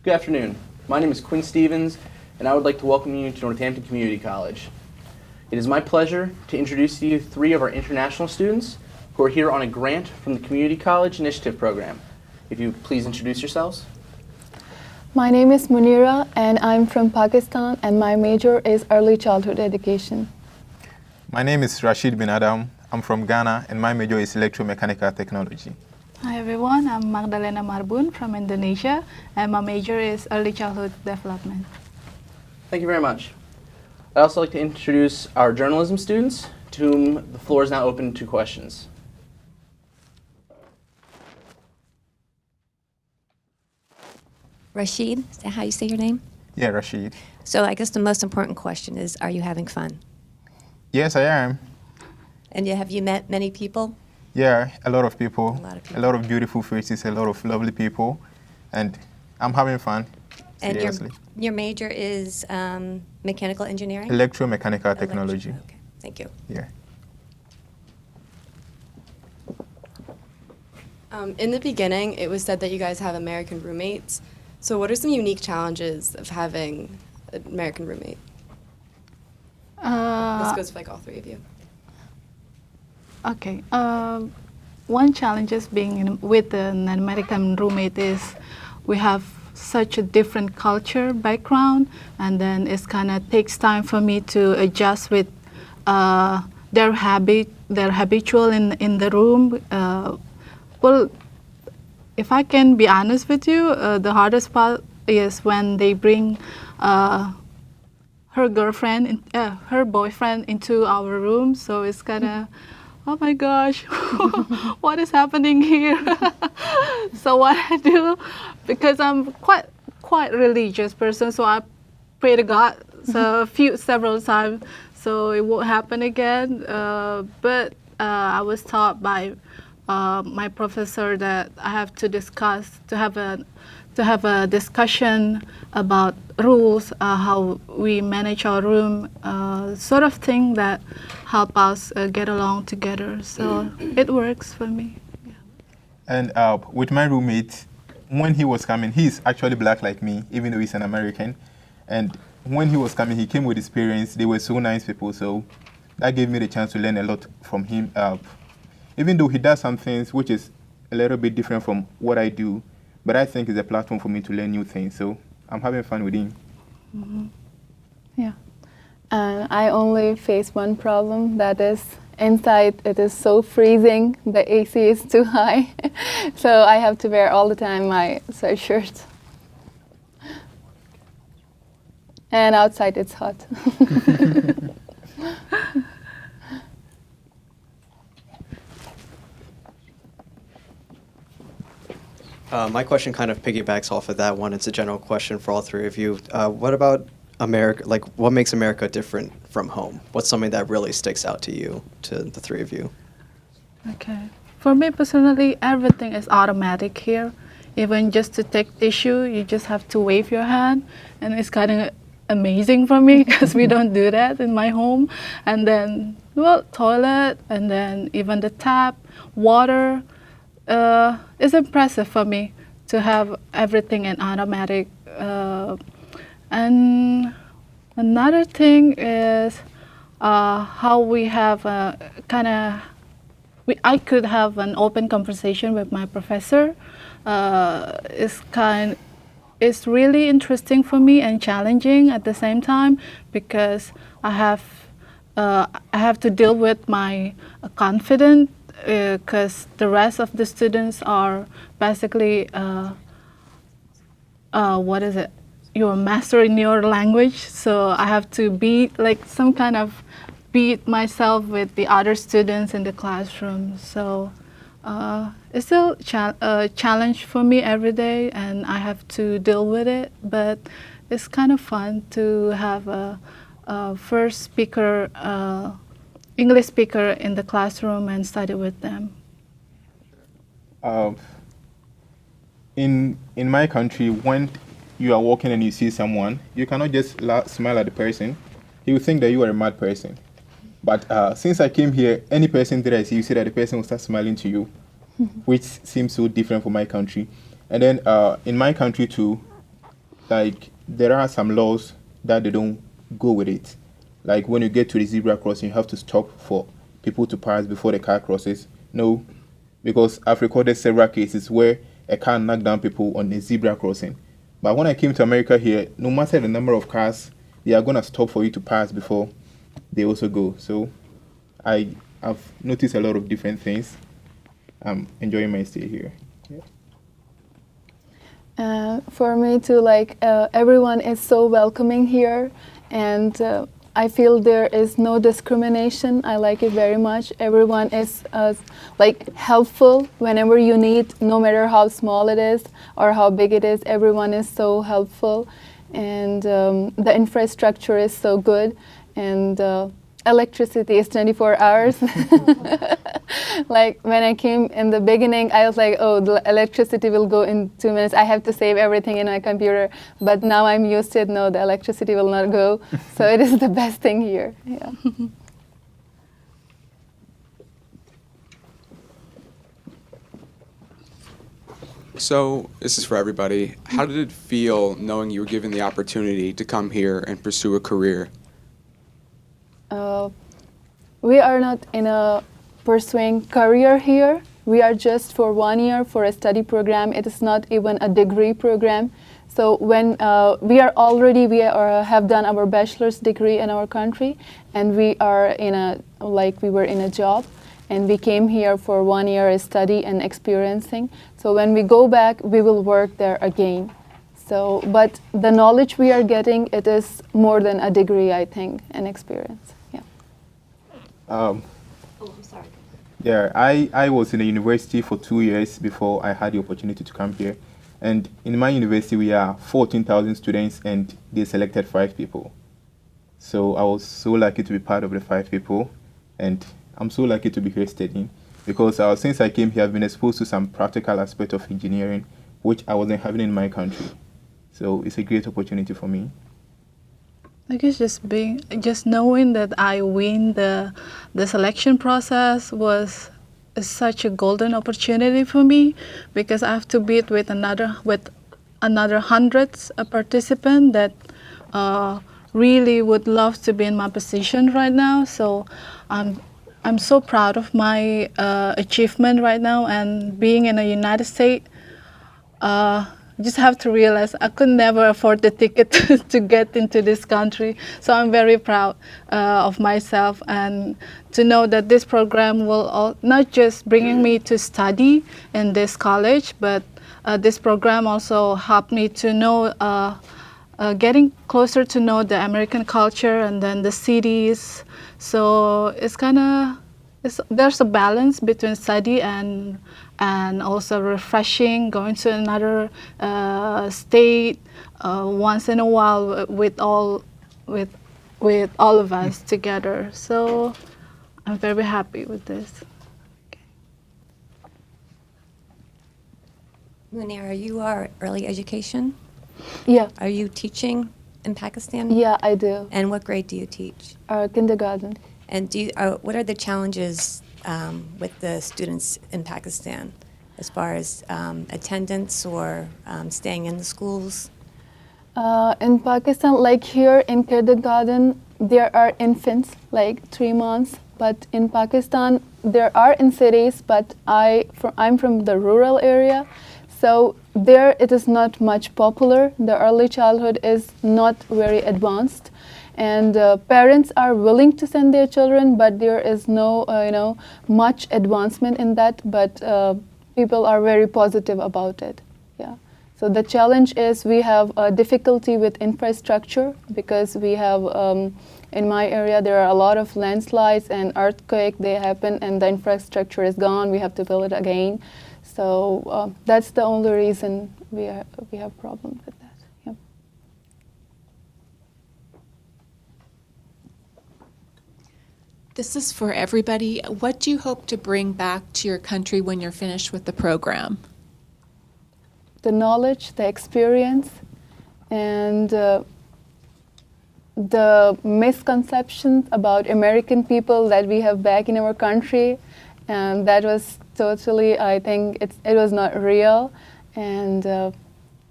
Good afternoon. My name is Quinn Stevens, and I would like to welcome you to Northampton Community College. It is my pleasure to introduce to you three of our international students who are here on a grant from the Community College Initiative Program. If you please introduce yourselves. My name is Munira, and I'm from Pakistan, and my major is early childhood education. My name is Rashid bin Adam. I'm from Ghana, and my major is electromechanical technology. Hi everyone, I'm Magdalena Marbun from Indonesia, and my major is early childhood development. Thank you very much. I'd also like to introduce our journalism students, to whom the floor is now open to questions. Rashid, is that how you say your name? Yeah, Rashid. So I guess the most important question is, are you having fun? Yes, I am. And have you met many people? Yeah, a lot of people. A lot of people. A lot of beautiful faces, a lot of lovely people. And I'm having fun, And seriously. your major is mechanical engineering? Electromechanical technology. Okay, thank you. Yeah. In the beginning, it was said that you guys have American roommates. So what are some unique challenges of having an American roommate? This goes for like all three of you. Okay. One challenge is being with an American roommate is we have such a different culture background, and then it's kind of takes time for me to adjust with their habitual in the room. Well, if I can be honest with you, the hardest part is when they bring her girlfriend, her boyfriend into our room. So it's kind of, oh my gosh, what is happening here? So what I do, because I'm quite religious person, so I pray to God several times, so it won't happen again. But I was taught by my professor that I have to have a discussion about rules, how we manage our room, sort of thing that help us get along together. So it works for me. Yeah. And with my roommate, when he was coming, he's actually black like me, even though he's an American. And when he was coming, he came with his parents. They were so nice people, so that gave me the chance to learn a lot from him. Even though he does some things which is a little bit different from what I do, but I think it's a platform for me to learn new things. So I'm having fun with him. Mm-hmm. Yeah. I only face one problem, that is inside it is so freezing, the AC is too high, so I have to wear all the time my sweatshirt. And outside it's hot. My question kind of piggybacks off of that one. It's a general question for all three of you. What about America? Like, what makes America different from home? What's something that really sticks out to you, to the three of you? Okay. For me personally, everything is automatic here. Even just to take tissue, you just have to wave your hand, and it's kind of amazing for me because we don't do that in my home. And then, well, toilet, and then even the tap, water. It's impressive for me to have everything in automatic. And another thing is how we have I could have an open conversation with my professor. It's really interesting for me and challenging at the same time, because I have to deal with my confidence, because the rest of the students are basically you're mastering your language, so I have to be like some kind of beat myself with the other students in the classroom. So it's still a challenge for me every day, and I have to deal with it, but it's kind of fun to have a first speaker, English speaker in the classroom and study with them. In my country, when you are walking and you see someone, you cannot just smile at the person. He will think that you are a mad person. But since I came here, any person that I see, you see that the person will start smiling to you, which seems so different from my country. And then in my country too, like there are some laws that they don't go with it. Like when you get to the zebra crossing, you have to stop for people to pass before the car crosses. No, because I've recorded several cases where a car knocked down people on the zebra crossing. But when I came to America here, no matter the number of cars, they are gonna stop for you to pass before they also go. So I've noticed a lot of different things. I'm enjoying my stay here. Yeah. For me too, like everyone is so welcoming here, and I feel there is no discrimination. I like it very much. Everyone is like helpful whenever you need, no matter how small it is or how big it is. Everyone is so helpful, and the infrastructure is so good, and electricity is 24 hours. Like when I came in the beginning, I was like, oh, the electricity will go in 2 minutes. I have to save everything in my computer. But now I'm used to it. No, the electricity will not go. So it is the best thing here. Yeah. So, this is for everybody. How did it feel knowing you were given the opportunity to come here and pursue a career? We are not in a pursuing career here. We are just for 1 year for a study program. It is not even a degree program. So when we have done our bachelor's degree in our country, and we are we were in a job, and we came here for 1 year study and experiencing. So when we go back, we will work there again. So, but the knowledge we are getting, it is more than a degree, I think, and experience. Yeah. I'm sorry. Yeah, I was in a university for 2 years before I had the opportunity to come here. And in my university, we are 14,000 students, and they selected 5 people. So I was so lucky to be part of the 5 people, and I'm so lucky to be here studying, because since I came here, I've been exposed to some practical aspect of engineering, which I wasn't having in my country. So it's a great opportunity for me. I guess just knowing that I win the selection process was such a golden opportunity for me, because I have to beat with another hundreds of participants that really would love to be in my position right now. So I'm so proud of my achievement right now, and being in the United States. Just have to realize I could never afford the ticket to get into this country. So I'm very proud of myself, and to know that this program will not just bringing me to study in this college, but this program also helped me to know, getting closer to know the American culture and then the cities. So it's there's a balance between study and also refreshing, going to another state once in a while with all of us together. So I'm very happy with this. Munira, you are early education. Yeah. Are you teaching in Pakistan? Yeah, I do. And what grade do you teach? Kindergarten. And what are the challenges with the students in Pakistan as far as attendance or staying in the schools? In Pakistan, like here in kindergarten, there are infants, like 3 months. But in Pakistan, there are in cities, but I'm from the rural area. So there it is not much popular. The early childhood is not very advanced. And parents are willing to send their children, but there is no, much advancement in that. But people are very positive about it. Yeah. So the challenge is we have a difficulty with infrastructure, because we have in my area there are a lot of landslides and earthquake. They happen, and the infrastructure is gone. We have to build it again. So that's the only reason we have problems with that. Yeah. This is for everybody. What do you hope to bring back to your country when you're finished with the program? The knowledge, the experience, and the misconceptions about American people that we have back in our country. And that was totally, I think it was not real. And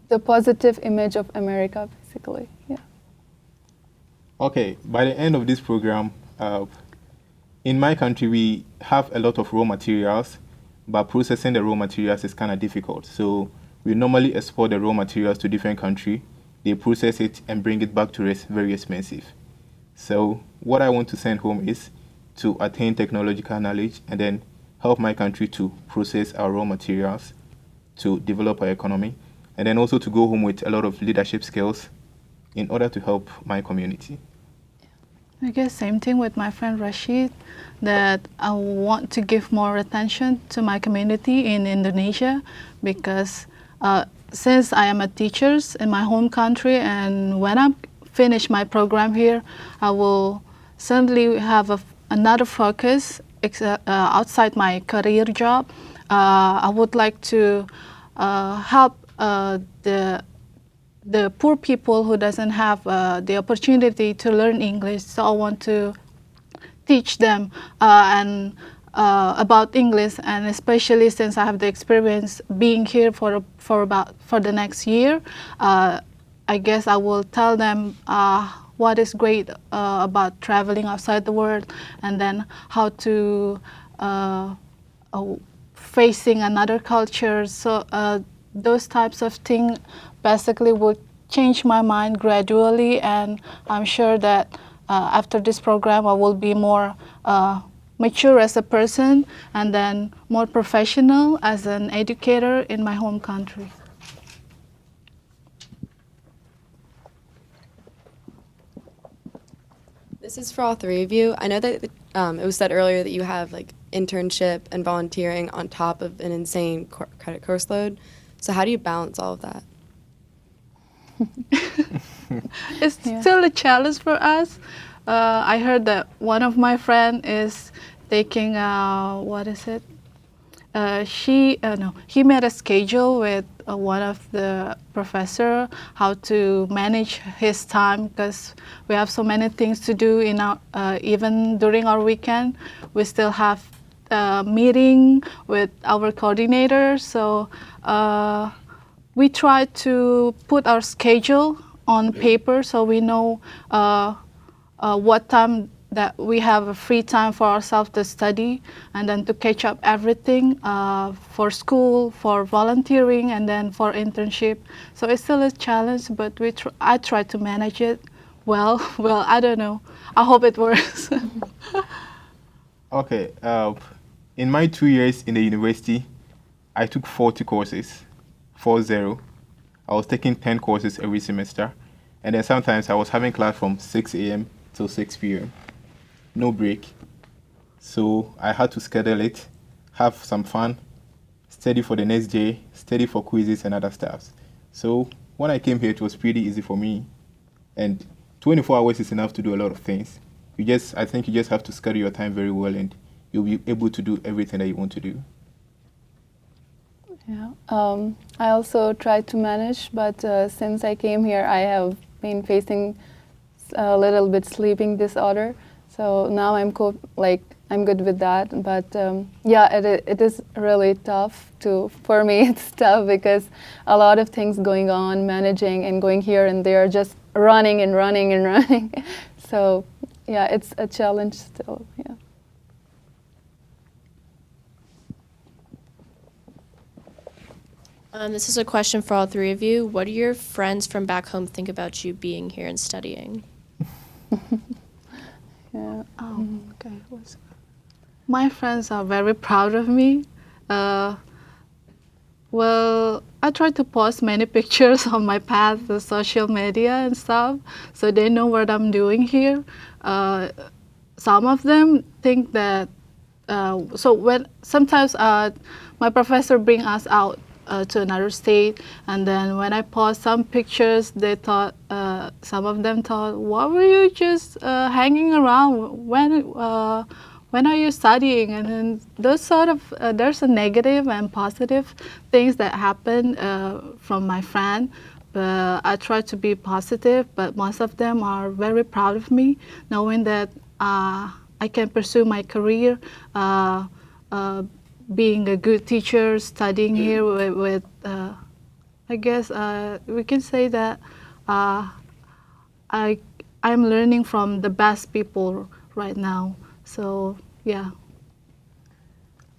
the positive image of America, basically. Yeah. Okay, by the end of this program, in my country, we have a lot of raw materials, but processing the raw materials is kind of difficult. So we normally export the raw materials to different countries. They process it and bring it back to us very expensive. So what I want to send home is to attain technological knowledge and then help my country to process our raw materials, to develop our economy, and then also to go home with a lot of leadership skills in order to help my community. I guess same thing with my friend Rashid, that I want to give more attention to my community in Indonesia because since I am a teacher in my home country, and when I finish my program here, I will certainly have another focus outside my career job. I would like to help the poor people who doesn't have the opportunity to learn English. So I want to teach them about English, and especially since I have the experience being here for the next year, I guess I will tell them what is great about traveling outside the world, and then how to facing another culture. So those types of things basically would change my mind gradually, and I'm sure that after this program I will be more mature as a person and then more professional as an educator in my home country. This is for all three of you. I know that it was said earlier that you have like internship and volunteering on top of an insane credit course load. So how do you balance all of that? It's still a challenge for us. I heard that one of my friends is taking he made a schedule with one of the professor how to manage his time, because we have so many things to do in our even during our weekend. We still have a meeting with our coordinator, so we try to put our schedule on paper so we know what time that we have a free time for ourselves to study, and then to catch up everything for school, for volunteering, and then for internship. So it's still a challenge, but I try to manage it well. Well, I don't know. I hope it works. Okay, in my 2 years in the university, I took 40 courses, 40. I was taking 10 courses every semester, and then sometimes I was having class from 6 a.m. till 6 p.m. No break. So I had to schedule it, have some fun, study for the next day, study for quizzes and other stuff. So when I came here, it was pretty easy for me. And 24 hours is enough to do a lot of things. I think you just have to schedule your time very well, and you'll be able to do everything that you want to do. Yeah. I also try to manage, but since I came here, I have been facing a little bit sleeping disorder. So now I'm good with that. But yeah, it is really tough for me. It's tough because a lot of things going on, managing and going here and there, just running and running and running. So yeah, it's a challenge still. Yeah. This is a question for all three of you. What do your friends from back home think about you being here and studying? Yeah. Okay. My friends are very proud of me. Well, I try to post many pictures on my path, the social media and stuff, so they know what I'm doing here. Some of them think that, sometimes my professor bring us out to another state, and then when I post some pictures, they thought, some of them thought, why were you just hanging around? When are you studying? And then those sort of, there's a negative and positive things that happen from my friend. But I try to be positive, but most of them are very proud of me, knowing that I can pursue my career, being a good teacher, studying here with I guess we can say that I'm learning from the best people right now. So yeah.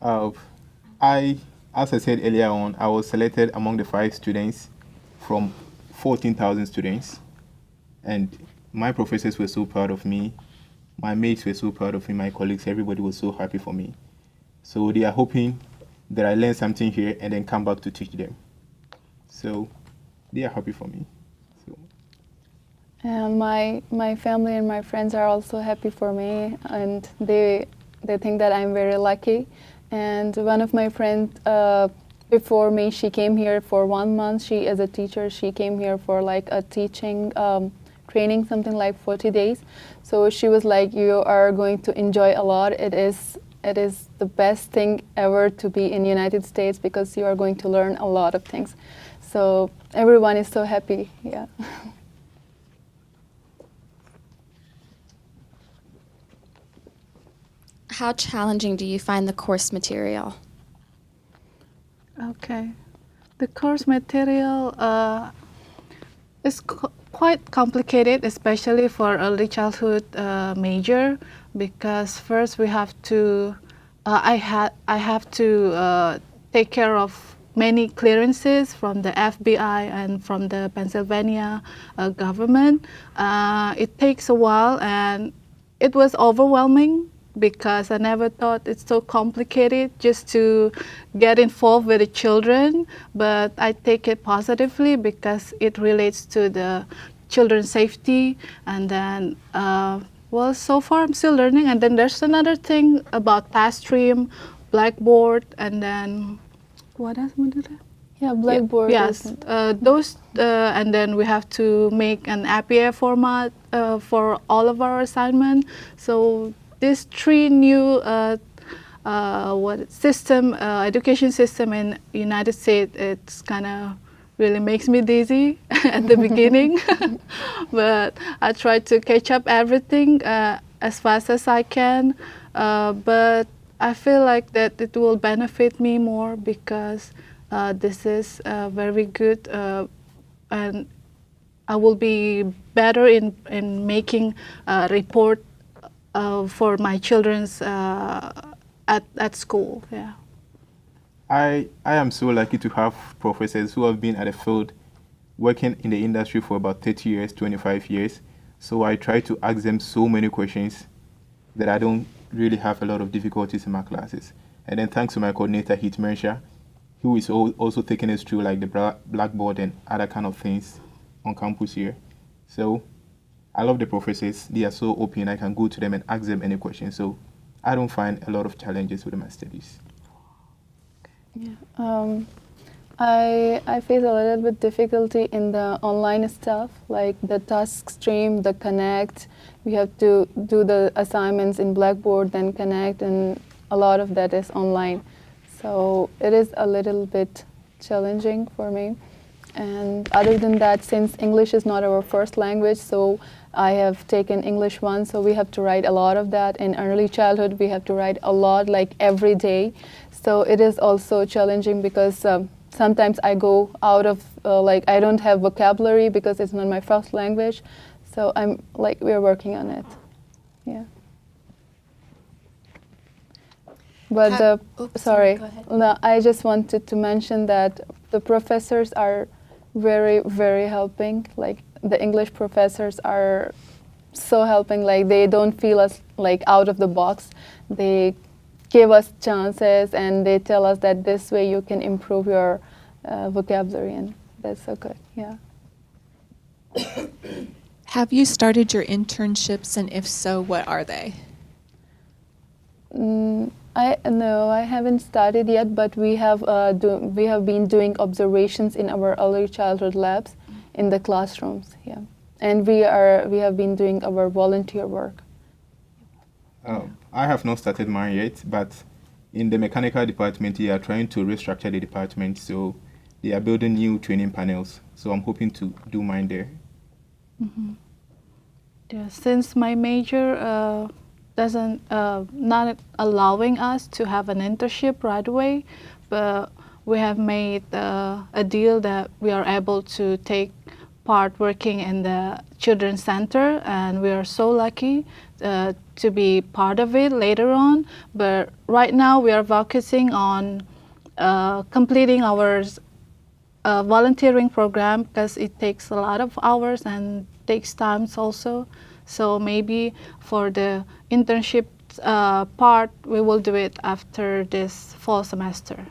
As I said earlier on, I was selected among the 5 students from 14,000 students, and my professors were so proud of me. My mates were so proud of me. My colleagues, everybody was so happy for me. So they are hoping that I learn something here and then come back to teach them. So they are happy for me. So. And my family and my friends are also happy for me, and they think that I'm very lucky. And one of my friends before me, she came here for 1 month. She is a teacher. She came here for like a teaching training, something like 40 days. So she was like, "You are going to enjoy a lot. It is the best thing ever to be in United States because you are going to learn a lot of things." So everyone is so happy. Yeah. How challenging do you find the course material? Okay. The course material is quite complicated, especially for early childhood major, because first we have to, I have to take care of many clearances from the FBI and from the Pennsylvania government. It takes a while, and it was overwhelming because I never thought it's so complicated just to get involved with the children, but I take it positively because it relates to the children's safety. And then, well, so far I'm still learning. And then there's another thing about task stream, Blackboard, and then what else? Yeah, Blackboard. Yes, those, and then we have to make an APA format for all of our assignment. So these 3 new education system in United States, it's kind of really makes me dizzy at the beginning, but I try to catch up everything as fast as I can. But I feel like that it will benefit me more because this is very good, and I will be better in making a report for my children's at school. Yeah. I am so lucky to have professors who have been at the field working in the industry for about 30 years, 25 years. So I try to ask them so many questions that I don't really have a lot of difficulties in my classes. And then thanks to my coordinator, Hitmersha, who is also taking us through like the Blackboard and other kind of things on campus here. So I love the professors. They are so open. I can go to them and ask them any questions. So I don't find a lot of challenges with my studies. Yeah. I face a little bit difficulty in the online stuff, like the task stream, the Connect. We have to do the assignments in Blackboard, then Connect, and a lot of that is online. So it is a little bit challenging for me. And other than that, since English is not our first language, so I have taken English 1, so we have to write a lot of that. In early childhood, we have to write a lot, like every day. So it is also challenging because sometimes I go out of, I don't have vocabulary because it's not my first language. So we're working on it. Yeah. But sorry, go ahead. no, I just wanted to mention that the professors are very, very helping. Like the English professors are so helping. Like they don't feel us like out of the box. They give us chances and they tell us that this way you can improve your vocabulary, and that's so good. Yeah. Have you started your internships, and if so, what are they? No, I haven't started yet, but we have been doing observations in our early childhood labs in the classrooms. Yeah, and we have been doing our volunteer work. I have not started mine yet, but in the mechanical department, they are trying to restructure the department, so they are building new training panels. So I'm hoping to do mine there. Mm-hmm. Yeah, since my major not allowing us to have an internship right away, but we have made a deal that we are able to take part working in the children's center, and we are so lucky to be part of it later on. But right now we are focusing on completing our volunteering program, because it takes a lot of hours and takes times also. So maybe for the internship part, we will do it after this fall semester.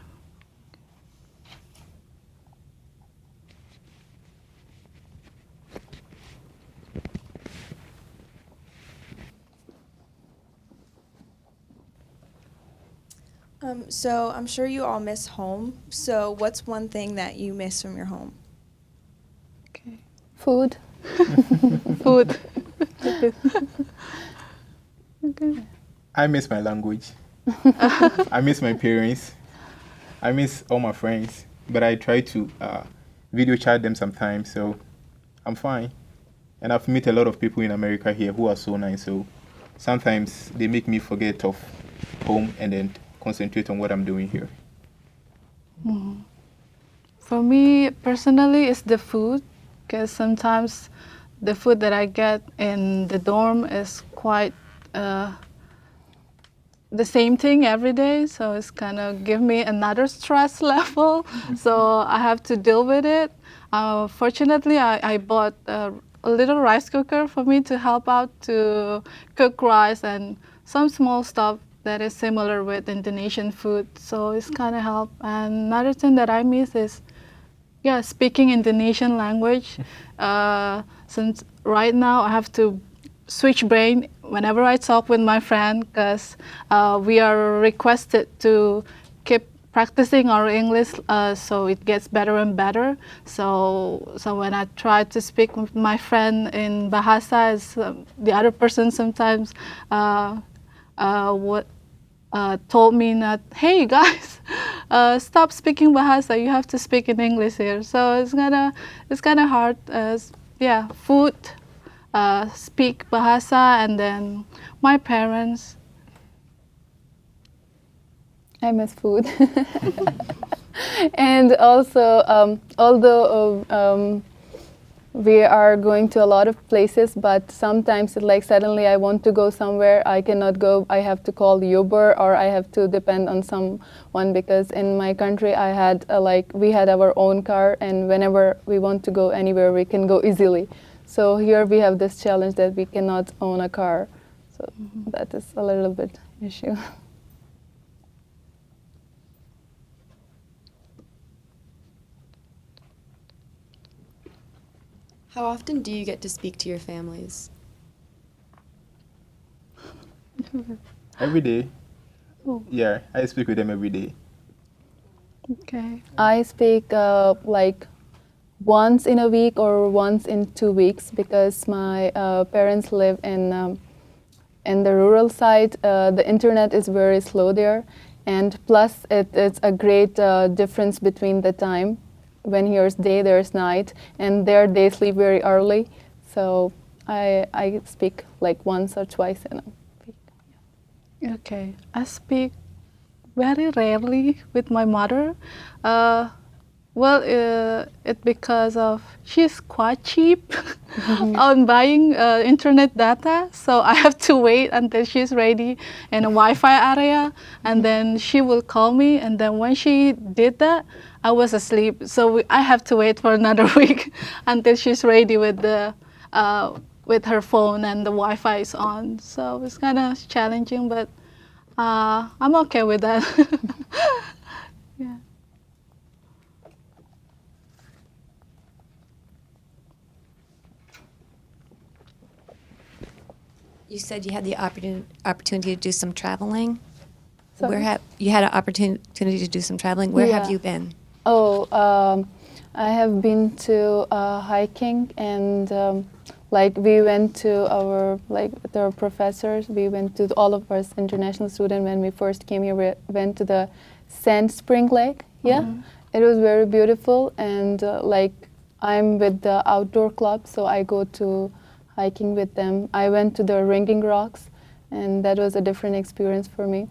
So I'm sure you all miss home. So what's one thing that you miss from your home? Okay. Food. Food. Okay. I miss my language. I miss my parents. I miss all my friends. But I try to video chat them sometimes, so I'm fine. And I've met a lot of people in America here who are so nice. So sometimes they make me forget of home and then concentrate on what I'm doing here. Mm. For me personally, it's the food, because sometimes the food that I get in the dorm is quite the same thing every day, so it's kind of give me another stress level. So I have to deal with it. Fortunately, I bought a little rice cooker for me to help out to cook rice and some small stuff that is similar with Indonesian food. So it's kind of help. And another thing that I miss is, yeah, speaking Indonesian language. Since right now I have to switch brain whenever I talk with my friend, because we are requested to keep practicing our English, so it gets better and better. So when I try to speak with my friend in Bahasa, the other person sometimes told me that, hey guys, stop speaking Bahasa, you have to speak in English here. So it's kind of hard. Yeah, food, speak Bahasa, and then my parents. I miss food. And also, although we are going to a lot of places, but sometimes like suddenly I want to go somewhere, I cannot go. I have to call Uber, or I have to depend on someone, because in my country I had we had our own car, and whenever we want to go anywhere, we can go easily. So here we have this challenge that we cannot own a car. So that is a little bit issue. How often do you get to speak to your families? Every day. Oh. Yeah, I speak with them every day. Okay. I speak like once in a week or once in 2 weeks, because my parents live in the rural side. The internet is very slow there, and plus it's a great difference between the time. When here's day, there's night, and there they sleep very early. So I speak like once or twice in a week. Okay, I speak very rarely with my mother. It's because of she's quite cheap on buying internet data, so I have to wait until she's ready in a Wi-Fi area, and then she will call me. And then when she did that, I was asleep, so I have to wait for another week until she's ready with her phone and the Wi-Fi is on. So it's kind of challenging, but I'm okay with that. Yeah. You said you had the opportunity to do some traveling. Sorry? You had an opportunity to do some traveling. Where have Yeah. you been? Oh, I have been to hiking, and we went to our the professors. We went to all of us international students when we first came here. We went to the Sand Spring Lake. Yeah, it was very beautiful, and I'm with the outdoor club, so I go to hiking with them. I went to the Ringing Rocks, and that was a different experience for me.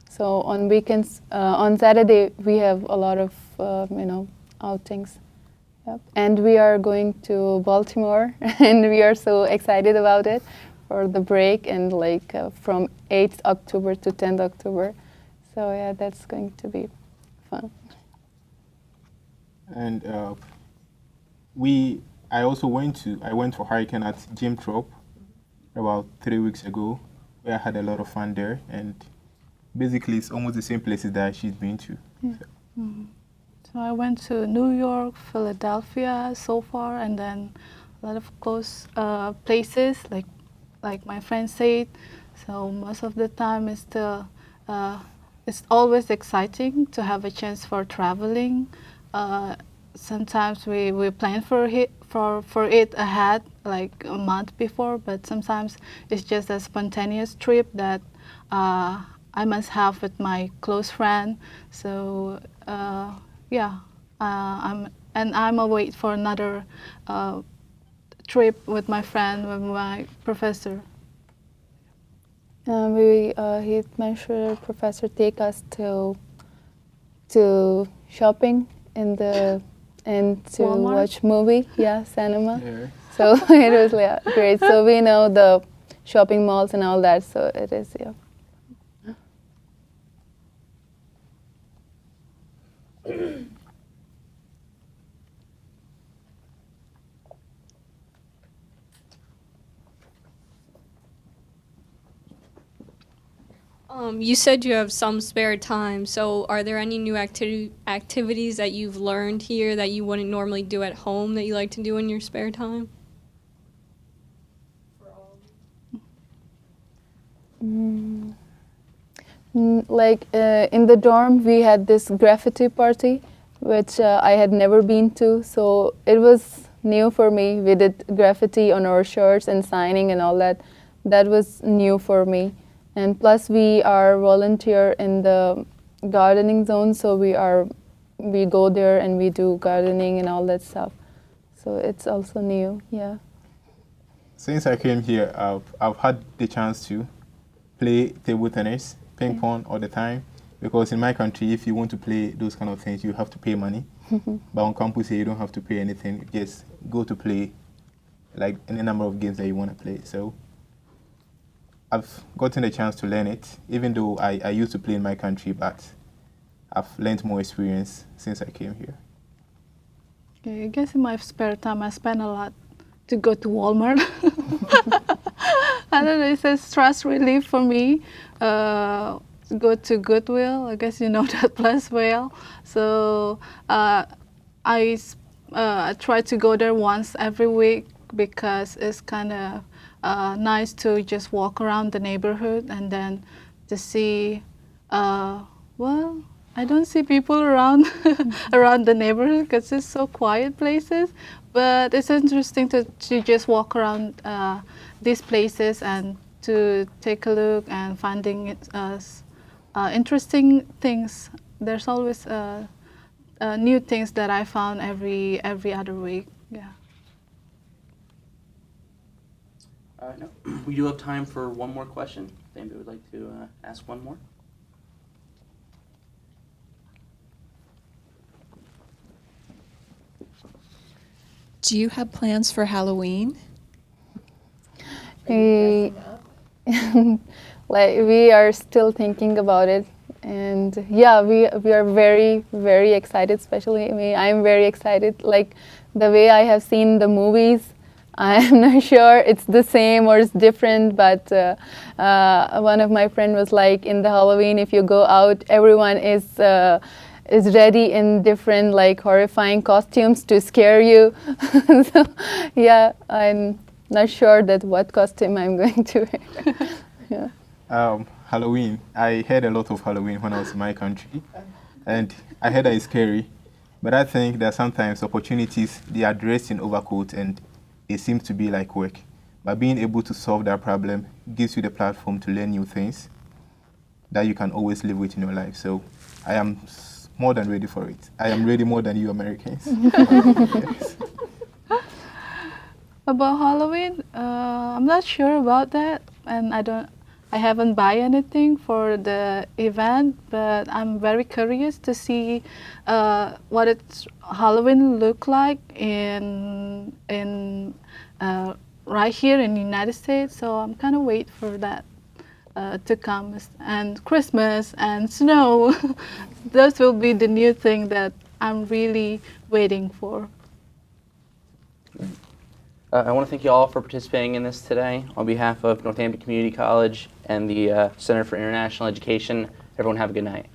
So on weekends, on Saturday, we have a lot of outings. Yep. And we are going to Baltimore, and we are so excited about it for the break, and from 8th October to 10th October. So yeah, that's going to be fun. And I went for hiking at Jim Thorpe about 3 weeks ago, where I had a lot of fun there, and basically it's almost the same places that she's been to. Yeah. So. Mm-hmm. So I went to New York, Philadelphia so far, and then a lot of close places, like my friend said. So most of the time it's always exciting to have a chance for traveling. Sometimes we plan for it ahead, like a month before, but sometimes it's just a spontaneous trip that I must have with my close friend. So I'm await for another trip with my friend, with my professor. He mentioned professor take us to shopping and to Walmart? watch movie, cinema. Yeah. So it was great. So we know the shopping malls and all that. So it is You said you have some spare time, so are there any new activities that you've learned here that you wouldn't normally do at home that you like to do in your spare time? in the dorm, we had this graffiti party, which I had never been to, so it was new for me. We did graffiti on our shirts and signing and all that. That was new for me. And plus, we are volunteer in the gardening zone, so we go there and we do gardening and all that stuff. So it's also new, yeah. Since I came here, I've had the chance to play table tennis, ping pong all the time, because in my country, if you want to play those kind of things, you have to pay money. But on campus here, you don't have to pay anything. You just go to play like any number of games that you want to play. So I've gotten a chance to learn it, even though I used to play in my country, but I've learned more experience since I came here. Okay, I guess in my spare time I spend a lot to go to Walmart. I don't know, it's a stress relief for me. Go to Goodwill, I guess you know that place well. So I try to go there once every week because it's kind of nice to just walk around the neighborhood and then to see, I don't see people around around the neighborhood because it's so quiet places. But it's interesting to just walk around these places and to take a look and finding it interesting things. There's always new things that I found every other week. Yeah. No. We do have time for one more question. If anybody would like to ask one more. Do you have plans for Halloween? We are still thinking about it, and we are very, very excited. Especially me, I'm very excited. Like the way I have seen the movies, I'm not sure it's the same or it's different. But one of my friends was like, in the Halloween, if you go out, everyone is ready in different like horrifying costumes to scare you. So yeah, I'm not sure that what costume I'm going to wear. Yeah. Halloween. I heard a lot of Halloween when I was in my country, and I heard that it's scary. But I think that sometimes opportunities, they are dressed in overcoat and it seems to be like work. But being able to solve that problem gives you the platform to learn new things that you can always live with in your life. So I am more than ready for it. I am ready more than you Americans. Yes. About Halloween, I'm not sure about that, and I I haven't buy anything for the event, but I'm very curious to see what it's Halloween look like in right here in the United States. So I'm kind of wait for that to come, and Christmas and snow. Those will be the new thing that I'm really waiting for. I want to thank you all for participating in this today. On behalf of Northampton Community College and the Center for International Education, everyone have a good night.